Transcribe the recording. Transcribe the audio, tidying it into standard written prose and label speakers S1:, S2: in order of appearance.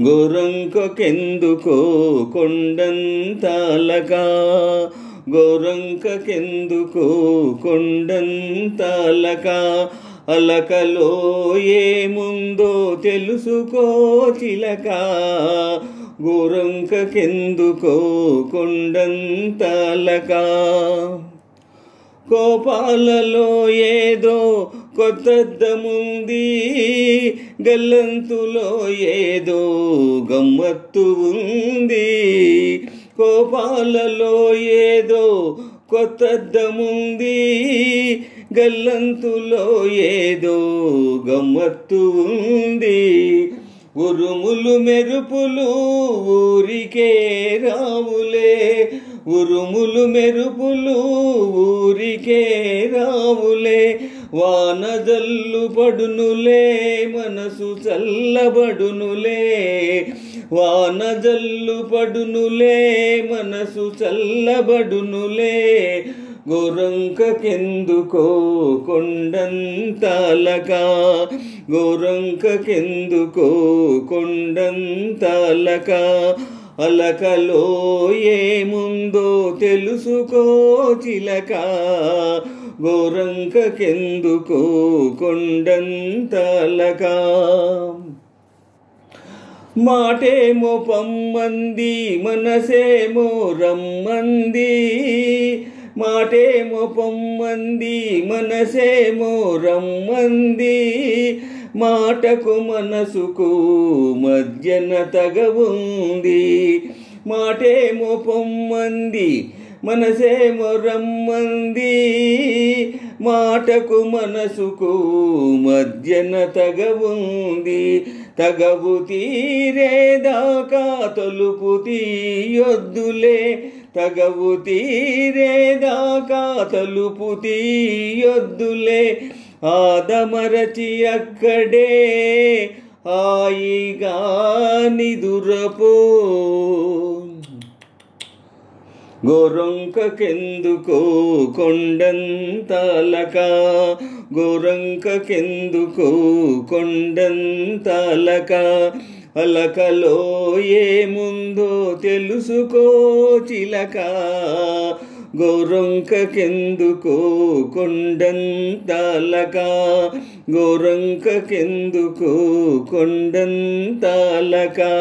S1: గోరంకకెందుకో కొండంతాలకా, గోరంకకెందుకో కొండంతాలకా, అలకలో ఏముందో తెలుసుకో చిలకా, గోరంకకెందుకో కొండంతాలకా. కోపాలలో ఏదో కొత్తద్దముంది, గల్లంతులో ఏదో గమ్మత్తు ఉంది. కోపాలలో ఏదో కొత్తద్దముంది, గల్లంతులో ఏదో గమ్మత్తు ఉంది. ఉరుములు మెరుపులు ఊరికే రావులే, ఉరుములు మెరుపులు ఊరికే రావులే, వానజల్లు పడునులే మనసు చల్లబడునులే, వానజల్లు పడునులే మనసు చల్లబడునులే. గోరంకకెందుకో కొండంతాలకా, గోరంకకెందుకో కొండంతాలకా, అలకలో ఏముందో తెలుసుకో చిలకా, గోరంకకెందుకో కొండంతాలకా. మాటేమో పమ్మంది మనసేమో రమ్మంది, మాటేమో పొమ్మంది మనసేమో రమ్మంది, మాటకు మనసుకు మధ్యన తగవుంది. మాటేమో పొమ్మంది మనసేమో రమ్మంది, మాటకు మనసుకు మధ్యన తగవుంది. తగవు తీరేదాకా తలుపు తీయొద్దులే, తగవు తీరేదాకా తలుపు తీయొద్దులే, ఆదమరచి అక్కడే హాయిగా నిదురపో. గోరంకకెందుకో కొండంతాలకా, గోరంకకెందుకో కొండంతాలకా, అలకలో ఏముందో తెలుసుకో చిలకా, గోరంకకెందుకో కొండంతాలకా, గోరంకకెందుకో కొండంతాలకా.